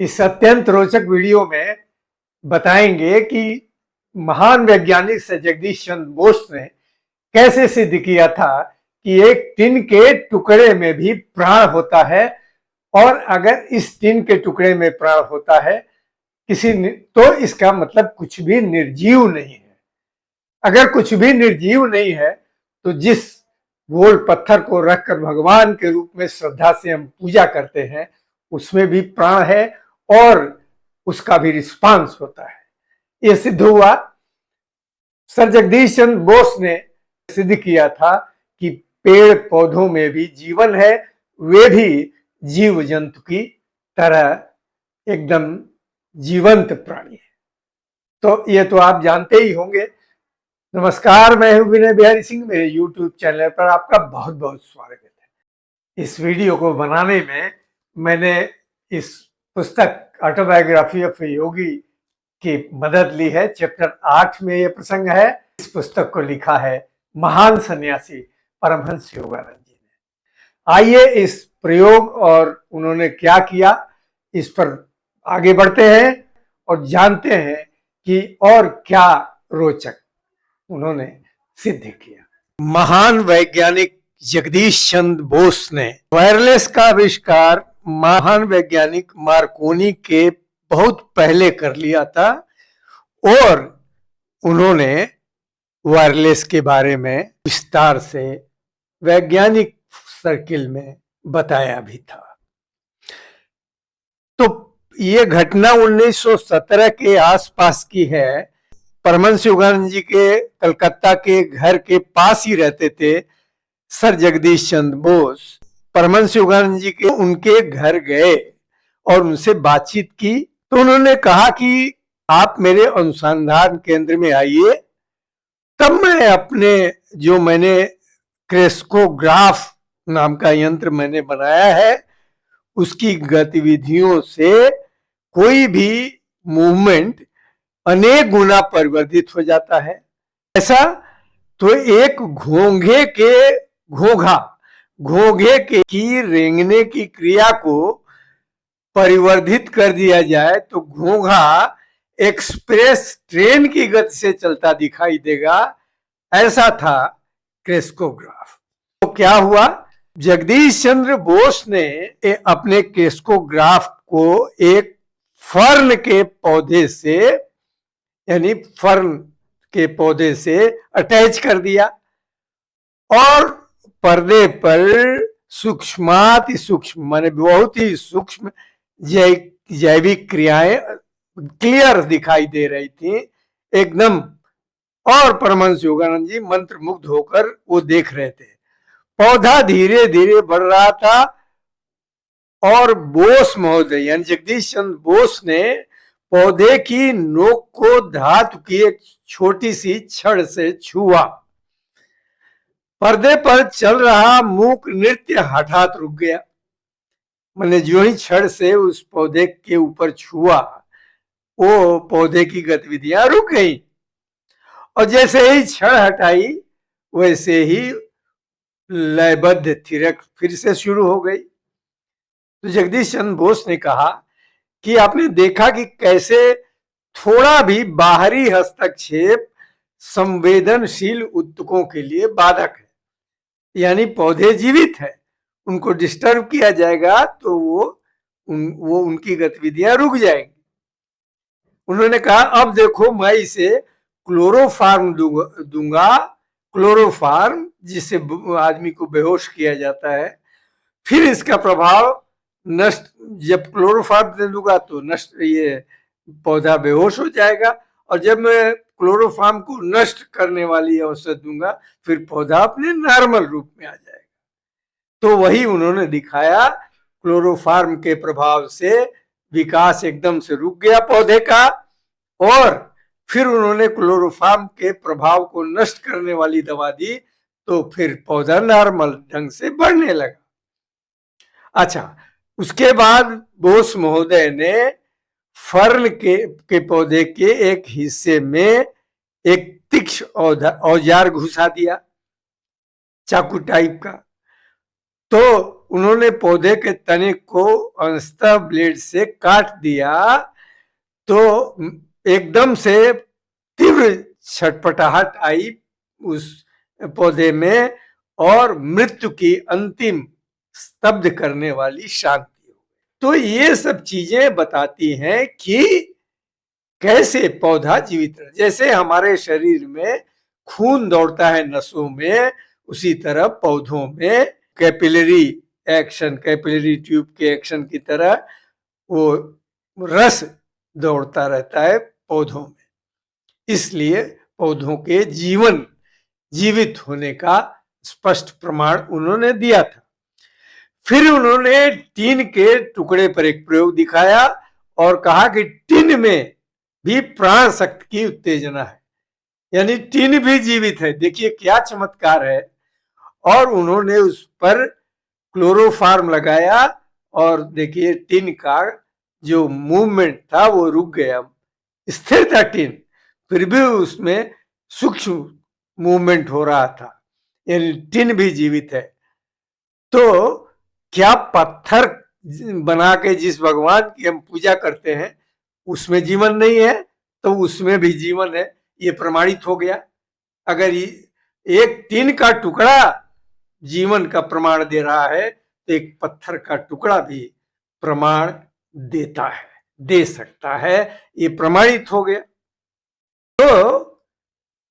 इस अत्यंत रोचक वीडियो में बताएंगे कि महान वैज्ञानिक सर जगदीश चंद्र बोस ने कैसे सिद्ध किया था कि एक टिन के टुकड़े में भी प्राण होता है। और अगर इस टिन के टुकड़े में प्राण होता है तो इसका मतलब कुछ भी निर्जीव नहीं है। अगर कुछ भी निर्जीव नहीं है तो जिस गोल पत्थर को रखकर भगवान के रूप में श्रद्धा से हम पूजा करते हैं उसमें भी प्राण है और उसका भी रिस्पांस होता है। यह सिद्ध हुआ। सर जगदीश चंद्र बोस ने सिद्ध किया था कि पेड़ पौधों में भी जीवन है, वे भी जीव जंतु की तरह एकदम जीवंत प्राणी है। तो ये तो आप जानते ही होंगे। नमस्कार, मैं हूं विनय बिहारी सिंह। मेरे YouTube चैनल पर आपका बहुत बहुत स्वागत है। इस वीडियो को बनाने में मैंने इस पुस्तक ऑटोबायोग्राफी ऑफ योगी की मदद ली है। चैप्टर 8 में यह प्रसंग है। इस पुस्तक को लिखा है महान सन्यासी परमहंस योगानंद जी ने। आइए इस प्रयोग और उन्होंने क्या किया इस पर आगे बढ़ते हैं और जानते हैं कि और क्या रोचक उन्होंने सिद्ध किया। महान वैज्ञानिक जगदीश चंद्र बोस ने वायरलेस का आविष्कार महान वैज्ञानिक मार्कोनी के बहुत पहले कर लिया था और उन्होंने वायरलेस के बारे में विस्तार से वैज्ञानिक सर्किल में बताया भी था। तो ये घटना 1917 के आसपास की है। परमहंस योगानंद जी के कलकत्ता के घर के पास ही रहते थे सर जगदीश चंद्र बोस। परमहंस योगानंद जी के उनके घर गए और उनसे बातचीत की तो उन्होंने कहा कि आप मेरे अनुसंधान केंद्र में आइए, तब मैं अपने जो मैंने क्रेस्कोग्राफ नाम का यंत्र मैंने बनाया है उसकी गतिविधियों से कोई भी मूवमेंट अनेक गुना परिवर्तित हो जाता है। ऐसा तो एक घोंघे के की रेंगने की क्रिया को परिवर्धित कर दिया जाए तो घोंघा एक्सप्रेस ट्रेन की गति से चलता दिखाई देगा। ऐसा था क्रेस्कोग्राफ। तो क्या हुआ, जगदीश चंद्र बोस ने अपने क्रेस्कोग्राफ को एक फर्न के पौधे से यानी फर्न के पौधे से अटैच कर दिया और पर्दे पर सूक्ष्माति सूक्ष्म माने बहुत ही सूक्ष्म जैविक क्रियाएं क्लियर दिखाई दे रही थी एकदम। और परमहंस योगानंद जी मंत्र मुग्ध होकर वो देख रहे थे। पौधा धीरे धीरे बढ़ रहा था और बोस महोदय यानी जगदीश चंद्र बोस ने पौधे की नोक को धातु की एक छोटी सी छड़ से छुआ। पर्दे पर चल रहा मूक नृत्य हठात रुक गया। मैंने जो ही छड़ से उस पौधे के ऊपर छुआ वो पौधे की गतिविधियां रुक गई और जैसे ही छड़ हटाई वैसे ही लयबद्ध थिरक फिर से शुरू हो गई। तो जगदीश चंद्र बोस ने कहा कि आपने देखा कि कैसे थोड़ा भी बाहरी हस्तक्षेप संवेदनशील उत्तकों के लिए बाधक है। यानी पौधे जीवित है, उनको डिस्टर्ब किया जाएगा तो वो उनकी गतिविधियां रुक जाएंगी। उन्होंने कहा अब देखो मैं इसे क्लोरोफार्म दूंगा, क्लोरोफार्म जिससे आदमी को बेहोश किया जाता है। फिर इसका प्रभाव नष्ट, जब क्लोरोफार्म दे दूंगा तो नष्ट ये पौधा बेहोश हो जाएगा और जब मैं क्लोरोफार्म को नष्ट करने वाली औषध दूंगा फिर पौधा अपने नॉर्मल रूप में आ जाएगा। तो वही उन्होंने दिखाया। क्लोरोफार्म के प्रभाव से विकास एकदम से रुक गया पौधे का और फिर उन्होंने क्लोरोफार्म के प्रभाव को नष्ट करने वाली दवा दी तो फिर पौधा नॉर्मल ढंग से बढ़ने लगा। अच्छा, उसके बाद बोस महोदय ने फर्न के पौधे के एक हिस्से में एक तीक्ष्ण औजार घुसा दिया, चाकू टाइप का। तो उन्होंने पौधे के तने को अंततः ब्लेड से काट दिया तो एकदम से तीव्र छटपटाहट आई उस पौधे में और मृत्यु की अंतिम स्तब्ध करने वाली शांति। तो ये सब चीजें बताती हैं कि कैसे पौधा जीवित रहे। जैसे हमारे शरीर में खून दौड़ता है नसों में, उसी तरह पौधों में कैपिलरी एक्शन, कैपिलरी ट्यूब के एक्शन की तरह वो रस दौड़ता रहता है पौधों में। इसलिए पौधों के जीवित होने का स्पष्ट प्रमाण उन्होंने दिया था। फिर उन्होंने टीन के टुकड़े पर एक प्रयोग दिखाया और कहा कि टीन में भी प्राण शक्ति की उत्तेजना है, यानी टीन भी जीवित है। देखिए क्या चमत्कार है। और उन्होंने उस पर क्लोरोफार्म लगाया और देखिए टीन का जो मूवमेंट था वो रुक गया, स्थिर था टीन, फिर भी उसमें सूक्ष्म मूवमेंट हो रहा था, यानी टीन भी जीवित है। तो क्या पत्थर बना के जिस भगवान की हम पूजा करते हैं उसमें जीवन नहीं है, तो उसमें भी जीवन है, ये प्रमाणित हो गया। अगर एक टीन का टुकड़ा जीवन का प्रमाण दे रहा है तो एक पत्थर का टुकड़ा भी प्रमाण देता है, दे सकता है, ये प्रमाणित हो गया। तो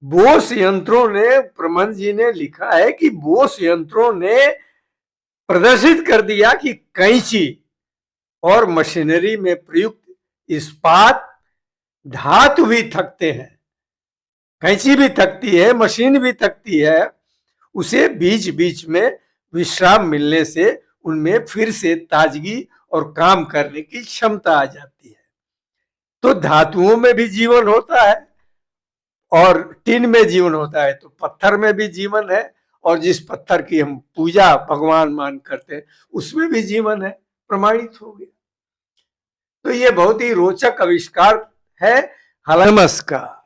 बोस यंत्रों ने, प्रमथ जी ने लिखा है कि बोस यंत्रों ने प्रदर्शित कर दिया कि कैंची और मशीनरी में प्रयुक्त इस्पात धातु भी थकते हैं। कैंची भी थकती है, मशीन भी थकती है, उसे बीच बीच में विश्राम मिलने से उनमें फिर से ताजगी और काम करने की क्षमता आ जाती है। तो धातुओं में भी जीवन होता है और टीन में जीवन होता है, तो पत्थर में भी जीवन है, और जिस पत्थर की हम पूजा भगवान मान करते हैं उसमें भी जीवन है, प्रमाणित हो गया। तो ये बहुत ही रोचक आविष्कार है हलमस का।